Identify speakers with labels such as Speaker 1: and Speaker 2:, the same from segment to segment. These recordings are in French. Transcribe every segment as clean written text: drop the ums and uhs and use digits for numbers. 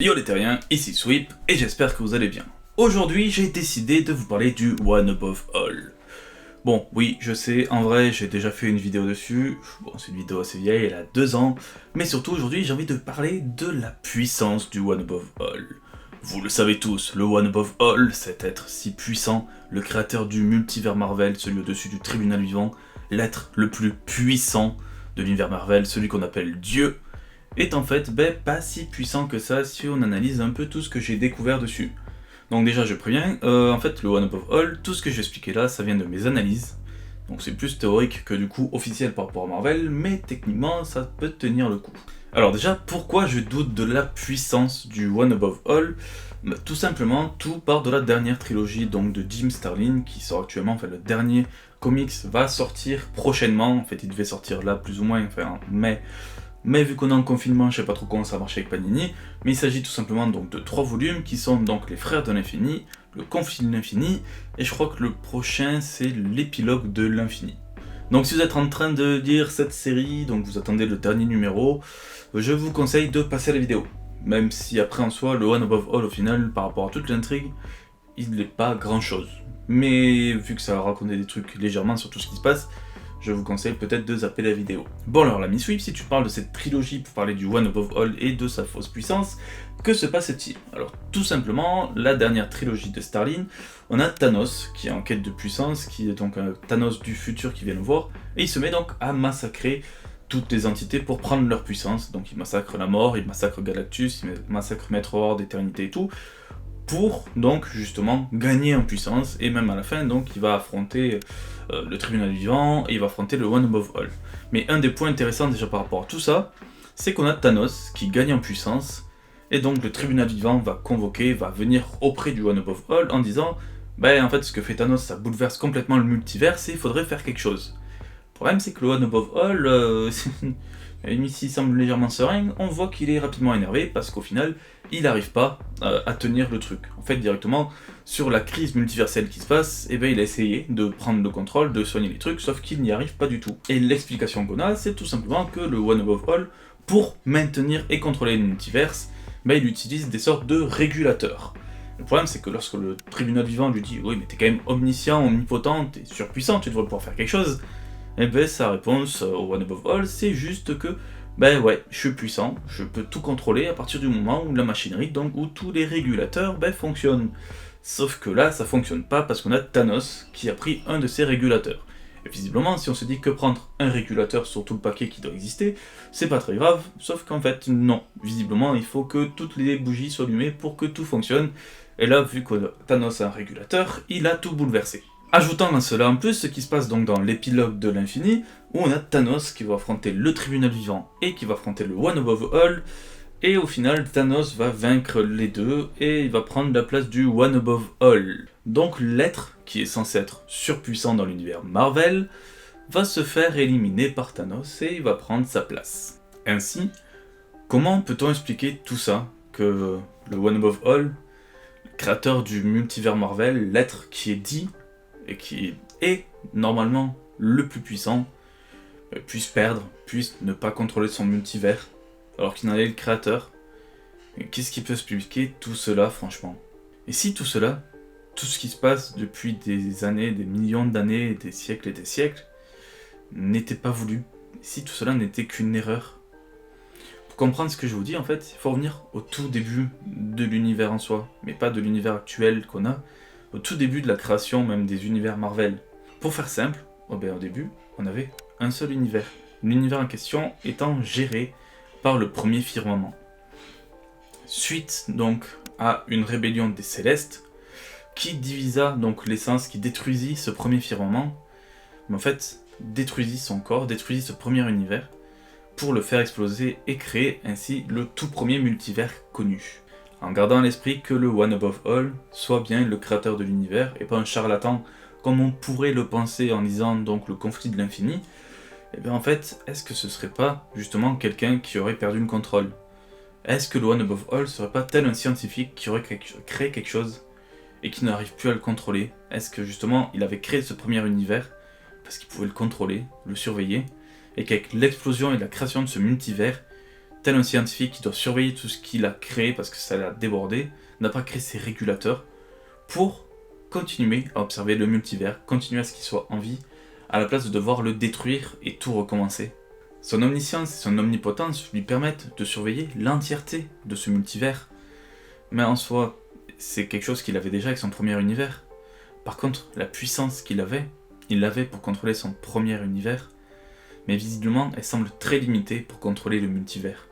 Speaker 1: Yo les terriens, ici Sweep et j'espère que vous allez bien. Aujourd'hui j'ai décidé de vous parler du One Above All. Bon oui je sais, en vrai j'ai déjà fait une vidéo dessus, bon c'est une vidéo assez vieille, elle a 2 ans, mais surtout aujourd'hui j'ai envie de parler de la puissance du One Above All. Vous le savez tous, le One Above All, cet être si puissant, le créateur du multivers Marvel, celui au-dessus du tribunal vivant, l'être le plus puissant de l'univers Marvel, celui qu'on appelle Dieu, est en fait pas si puissant que ça si on analyse un peu tout ce que j'ai découvert dessus. Donc déjà je préviens, en fait le One Above All, tout ce que j'ai expliqué là, ça vient de mes analyses. Donc c'est plus théorique que du coup officiel par rapport à Marvel, mais techniquement ça peut tenir le coup. Alors déjà, pourquoi je doute de la puissance du One Above All? Tout simplement, tout part de la dernière trilogie donc de Jim Starlin, qui sort actuellement, enfin le dernier comics va sortir prochainement, en fait il devait sortir là plus ou moins, enfin en mai. Mais vu qu'on est en confinement, je sais pas trop comment ça va marcher avec Panini, mais il s'agit tout simplement donc de 3 volumes qui sont donc les Frères de l'Infini, le Conflit de l'Infini, et je crois que le prochain c'est l'épilogue de l'Infini. Donc si vous êtes en train de lire cette série, donc vous attendez le dernier numéro, je vous conseille de passer à la vidéo. Même si après en soi, le One Above All au final, par rapport à toute l'intrigue, il n'est pas grand chose. Mais vu que ça va raconter des trucs légèrement sur tout ce qui se passe, je vous conseille peut-être de zapper la vidéo. Bon alors l'ami Sweep, si tu parles de cette trilogie pour parler du One Above All et de sa fausse puissance, que se passe-t-il? Alors tout simplement, la dernière trilogie de Starlin, on a Thanos qui est en quête de puissance, qui est donc un Thanos du futur qui vient nous voir, et il se met donc à massacrer toutes les entités pour prendre leur puissance. Donc il massacre la mort, il massacre Galactus, il massacre Maître Horde d'éternité et tout, pour donc justement gagner en puissance, et même à la fin donc il va affronter le tribunal vivant et il va affronter le One Above All. Mais un des points intéressants déjà par rapport à tout ça, c'est qu'on a Thanos qui gagne en puissance, et donc le tribunal vivant va convoquer, va venir auprès du One Above All en disant en fait ce que fait Thanos ça bouleverse complètement le multivers et il faudrait faire quelque chose. Le problème c'est que le One Above All, même s'il semble légèrement serein, on voit qu'il est rapidement énervé parce qu'au final, il n'arrive pas à tenir le truc. En fait, directement, sur la crise multiverselle qui se passe, il a essayé de prendre le contrôle, de soigner les trucs, sauf qu'il n'y arrive pas du tout. Et l'explication qu'on a, c'est tout simplement que le One Above All, pour maintenir et contrôler le multiverse, il utilise des sortes de régulateurs. Le problème, c'est que lorsque le tribunal vivant lui dit « Oui, mais t'es quand même omniscient, omnipotent, t'es surpuissant, tu devrais pouvoir faire quelque chose », sa réponse au One Above All, c'est juste que ouais, je suis puissant, je peux tout contrôler à partir du moment où la machinerie, donc où tous les régulateurs fonctionnent. Sauf que là, ça fonctionne pas parce qu'on a Thanos qui a pris un de ces régulateurs. Et visiblement, si on se dit que prendre un régulateur sur tout le paquet qui doit exister, c'est pas très grave, sauf qu'en fait, non. Visiblement, il faut que toutes les bougies soient allumées pour que tout fonctionne. Et là, vu que Thanos a un régulateur, il a tout bouleversé. Ajoutant à cela en plus ce qui se passe donc dans l'épilogue de l'Infini, où on a Thanos qui va affronter le tribunal vivant et qui va affronter le One Above All, et au final Thanos va vaincre les deux et il va prendre la place du One Above All. Donc l'être, qui est censé être surpuissant dans l'univers Marvel, va se faire éliminer par Thanos et il va prendre sa place. Ainsi, comment peut-on expliquer tout ça, que le One Above All, le créateur du multivers Marvel, l'être qui est dit et qui est normalement le plus puissant, puisse perdre, puisse ne pas contrôler son multivers, alors qu'il en est le créateur. Qu'est-ce qui peut expliquer tout cela, franchement? Et si tout cela, tout ce qui se passe depuis des années, des millions d'années, des siècles et des siècles, n'était pas voulu? Si tout cela n'était qu'une erreur? Pour comprendre ce que je vous dis, en fait, il faut revenir au tout début de l'univers en soi, mais pas de l'univers actuel qu'on a, au tout début de la création même des univers Marvel. Pour faire simple, au début, on avait un seul univers. L'univers en question étant géré par le premier firmament. Suite donc à une rébellion des Célestes, qui divisa donc l'essence, qui détruisit ce premier firmament, mais en fait détruisit son corps, détruisit ce premier univers, pour le faire exploser et créer ainsi le tout premier multivers connu. En gardant à l'esprit que le One Above All soit bien le créateur de l'univers et pas un charlatan comme on pourrait le penser en lisant donc le Conflit de l'Infini, en fait, est-ce que ce serait pas justement quelqu'un qui aurait perdu le contrôle? Est-ce que le One Above All serait pas tel un scientifique qui aurait créé quelque chose et qui n'arrive plus à le contrôler? Est-ce que justement il avait créé ce premier univers parce qu'il pouvait le contrôler, le surveiller, et qu'avec l'explosion et la création de ce multivers, tel un scientifique qui doit surveiller tout ce qu'il a créé parce que ça l'a débordé, n'a pas créé ses régulateurs pour continuer à observer le multivers, continuer à ce qu'il soit en vie, à la place de devoir le détruire et tout recommencer. Son omniscience et son omnipotence lui permettent de surveiller l'entièreté de ce multivers, mais en soi, c'est quelque chose qu'il avait déjà avec son premier univers. Par contre, la puissance qu'il avait, il l'avait pour contrôler son premier univers, mais visiblement, elle semble très limitée pour contrôler le multivers.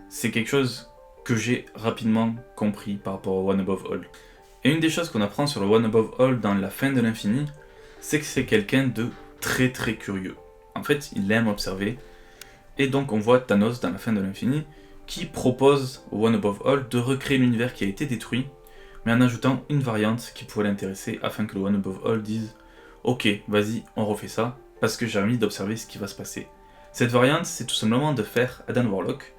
Speaker 1: C'est quelque chose que j'ai rapidement compris par rapport au One Above All. Et une des choses qu'on apprend sur le One Above All dans La Fin de l'Infini, c'est que c'est quelqu'un de très très curieux. En fait, il aime observer, et donc on voit Thanos dans La Fin de l'Infini, qui propose au One Above All de recréer l'univers qui a été détruit, mais en ajoutant une variante qui pourrait l'intéresser afin que le One Above All dise « Ok, vas-y, on refait ça, parce que j'ai envie d'observer ce qui va se passer. » Cette variante, c'est tout simplement de faire Adam Warlock,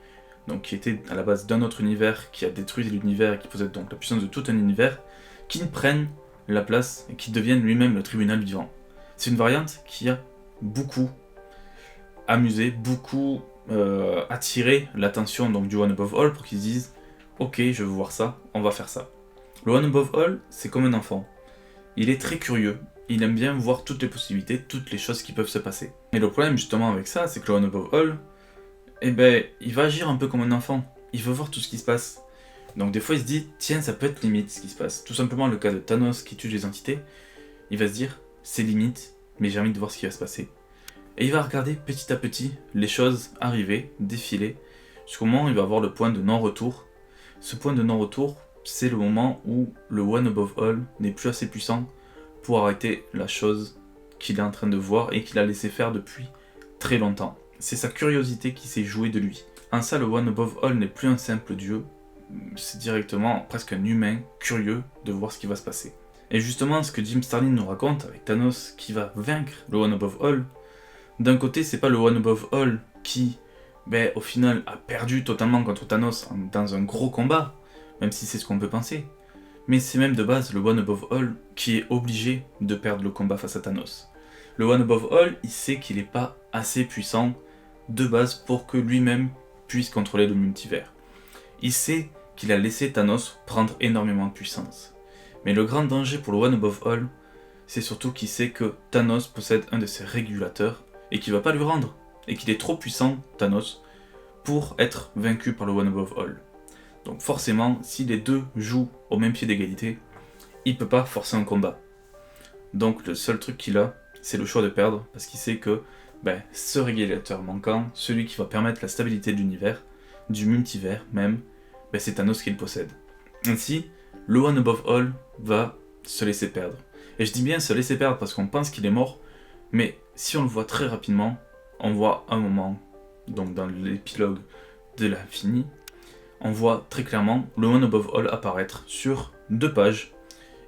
Speaker 1: donc qui était à la base d'un autre univers, qui a détruit l'univers et qui possède donc la puissance de tout un univers, qui prenne la place et qui devienne lui-même le tribunal vivant. C'est une variante qui a beaucoup amusé, beaucoup attiré l'attention donc du One Above All pour qu'ils se disent « Ok, je veux voir ça, on va faire ça. » Le One Above All, c'est comme un enfant. Il est très curieux, il aime bien voir toutes les possibilités, toutes les choses qui peuvent se passer. Et le problème justement avec ça, c'est que le One Above All, eh ben, il va agir un peu comme un enfant. Il veut voir tout ce qui se passe. Donc des fois il se dit, tiens, ça peut être limite ce qui se passe. Tout simplement le cas de Thanos qui tue les entités, il va se dire, c'est limite, mais j'ai envie de voir ce qui va se passer. Et il va regarder petit à petit les choses arriver, défiler, jusqu'au moment où il va avoir le point de non-retour. Ce point de non-retour, c'est le moment où le One Above All n'est plus assez puissant pour arrêter la chose qu'il est en train de voir et qu'il a laissé faire depuis très longtemps. C'est sa curiosité qui s'est jouée de lui. En ça, le One Above All n'est plus un simple dieu, c'est directement presque un humain curieux de voir ce qui va se passer. Et justement, ce que Jim Starlin nous raconte avec Thanos qui va vaincre le One Above All, d'un côté, c'est pas le One Above All qui, au final, a perdu totalement contre Thanos dans un gros combat, même si c'est ce qu'on peut penser. Mais c'est même de base le One Above All qui est obligé de perdre le combat face à Thanos. Le One Above All, il sait qu'il n'est pas assez puissant de base pour que lui-même puisse contrôler le multivers. Il sait qu'il a laissé Thanos prendre énormément de puissance. Mais le grand danger pour le One Above All, c'est surtout qu'il sait que Thanos possède un de ses régulateurs et qu'il ne va pas lui rendre, et qu'il est trop puissant, Thanos, pour être vaincu par le One Above All. Donc forcément, si les deux jouent au même pied d'égalité, il ne peut pas forcer un combat. Donc le seul truc qu'il a, c'est le choix de perdre, parce qu'il sait que ce régulateur manquant, celui qui va permettre la stabilité de l'univers, du multivers même, c'est Thanos qui le possède. Ainsi, le One Above All va se laisser perdre. Et je dis bien se laisser perdre parce qu'on pense qu'il est mort, mais si on le voit très rapidement, on voit un moment, donc dans l'épilogue de l'Infini, on voit très clairement le One Above All apparaître sur 2 pages.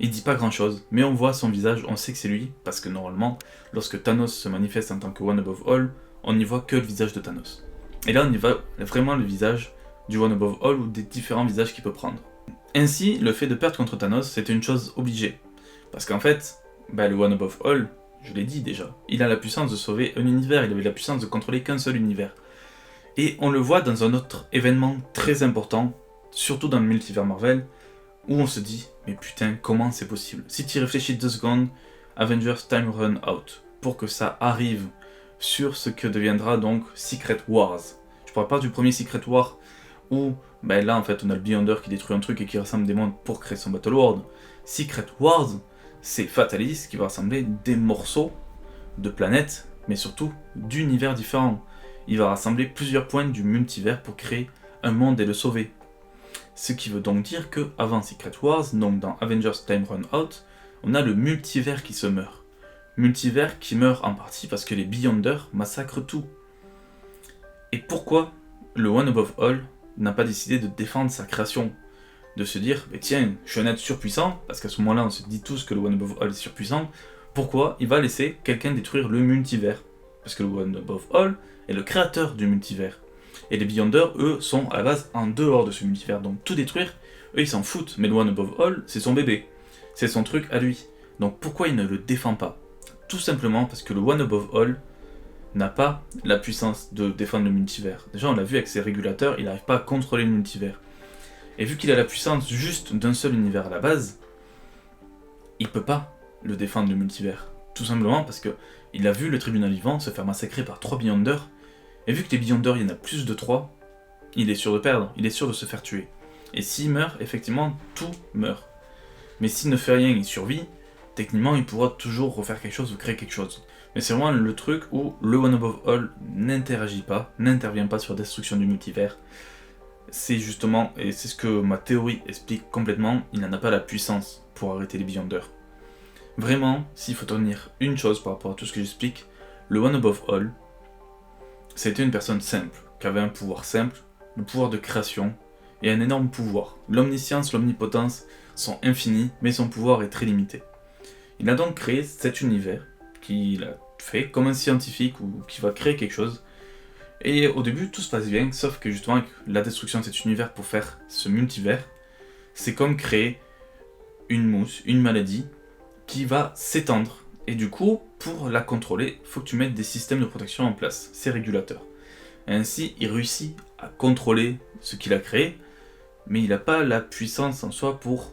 Speaker 1: Il dit pas grand chose, mais on voit son visage, on sait que c'est lui, parce que normalement, lorsque Thanos se manifeste en tant que One Above All, on n'y voit que le visage de Thanos. Et là, on y voit vraiment le visage du One Above All ou des différents visages qu'il peut prendre. Ainsi, le fait de perdre contre Thanos, c'était une chose obligée. Parce qu'en fait, le One Above All, je l'ai dit déjà, il a la puissance de sauver un univers, il avait la puissance de contrôler qu'un seul univers. Et on le voit dans un autre événement très important, surtout dans le multivers Marvel, où on se dit, mais putain, comment c'est possible? Si tu y réfléchis 2 secondes, Avengers Time Run Out, pour que ça arrive sur ce que deviendra donc Secret Wars. Je parle pas du premier Secret War, où là en fait on a le Beyonder qui détruit un truc et qui rassemble des mondes pour créer son Battle World. Secret Wars, c'est Fatalis qui va rassembler des morceaux de planètes, mais surtout d'univers différents. Il va rassembler plusieurs points du multivers pour créer un monde et le sauver. Ce qui veut donc dire que avant Secret Wars, donc dans Avengers Time Run Out, on a le multivers qui se meurt. Multivers qui meurt en partie parce que les Beyonders massacrent tout. Et pourquoi le One Above All n'a pas décidé de défendre sa création? De se dire, tiens, je suis un être surpuissant, parce qu'à ce moment-là on se dit tous que le One Above All est surpuissant, pourquoi il va laisser quelqu'un détruire le multivers? Parce que le One Above All est le créateur du multivers. Et les Beyonders, eux, sont à la base en dehors de ce multivers, donc tout détruire, eux ils s'en foutent, mais le One Above All, c'est son bébé, c'est son truc à lui. Donc pourquoi il ne le défend pas? Tout simplement parce que le One Above All n'a pas la puissance de défendre le multivers. Déjà, on l'a vu avec ses régulateurs, il n'arrive pas à contrôler le multivers. Et vu qu'il a la puissance juste d'un seul univers à la base, il peut pas le défendre le multivers. Tout simplement parce que il a vu le tribunal vivant se faire massacrer par 3 billions d'heures, et vu que les billions d'heures, il y en a plus de 3, il est sûr de perdre, il est sûr de se faire tuer. Et s'il meurt, effectivement, tout meurt. Mais s'il ne fait rien, il survit, techniquement, il pourra toujours refaire quelque chose ou créer quelque chose. Mais c'est vraiment le truc où le One Above All n'interagit pas, n'intervient pas sur la destruction du multivers. C'est justement, et c'est ce que ma théorie explique complètement, il n'en a pas la puissance pour arrêter les billions d'heures. Vraiment, s'il faut tenir une chose par rapport à tout ce que j'explique, le One Above All, c'était une personne simple, qui avait un pouvoir simple, le pouvoir de création, et un énorme pouvoir. L'omniscience, l'omnipotence sont infinies, mais son pouvoir est très limité. Il a donc créé cet univers, qu'il a fait comme un scientifique ou qui va créer quelque chose. Et au début, tout se passe bien, sauf que justement, avec la destruction de cet univers pour faire ce multivers, c'est comme créer une mousse, une maladie, qui va s'étendre. Et du coup, pour la contrôler, il faut que tu mettes des systèmes de protection en place, ces régulateurs. Et ainsi, il réussit à contrôler ce qu'il a créé, mais il n'a pas la puissance en soi pour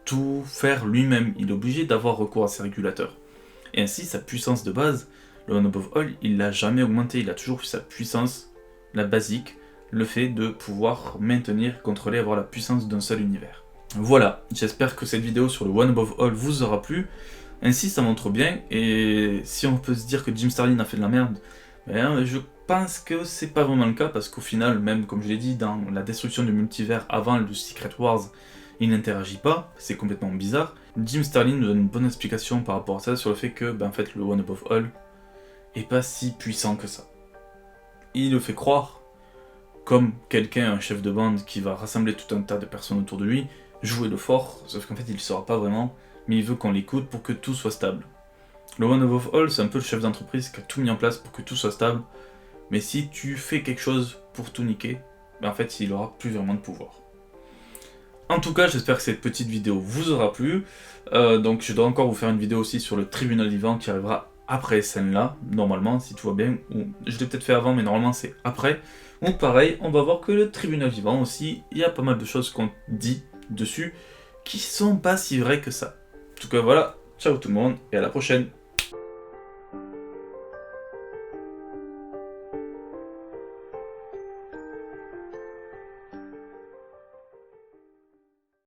Speaker 1: tout faire lui-même. Il est obligé d'avoir recours à ces régulateurs. Et ainsi, sa puissance de base, le One Above All, il l'a jamais augmenté. Il a toujours eu sa puissance, la basique, le fait de pouvoir maintenir, contrôler, avoir la puissance d'un seul univers. Voilà, j'espère que cette vidéo sur le One Above All vous aura plu. Ainsi, ça montre bien, et si on peut se dire que Jim Starlin a fait de la merde, ben, je pense que c'est pas vraiment le cas, parce qu'au final, même comme je l'ai dit, dans la destruction du multivers avant le Secret Wars, il n'interagit pas, c'est complètement bizarre. Jim Starlin nous donne une bonne explication par rapport à ça, sur le fait que, ben, en fait, le One Above All est pas si puissant que ça. Il le fait croire, comme quelqu'un, un chef de bande, qui va rassembler tout un tas de personnes autour de lui, jouer le fort, sauf qu'en fait, il ne saura pas vraiment, mais il veut qu'on l'écoute pour que tout soit stable. Le One Above All, c'est un peu le chef d'entreprise qui a tout mis en place pour que tout soit stable, mais si tu fais quelque chose pour tout niquer, ben en fait, il aura plus vraiment de pouvoir. En tout cas, j'espère que cette petite vidéo vous aura plu. Donc je dois encore vous faire une vidéo aussi sur le tribunal vivant qui arrivera après celle-là, normalement, si tout va bien. Ou je l'ai peut-être fait avant, mais normalement c'est après. Donc pareil, on va voir que le tribunal vivant aussi, il y a pas mal de choses qu'on dit dessus qui sont pas si vraies que ça. En tout cas voilà, ciao tout le monde et à la prochaine.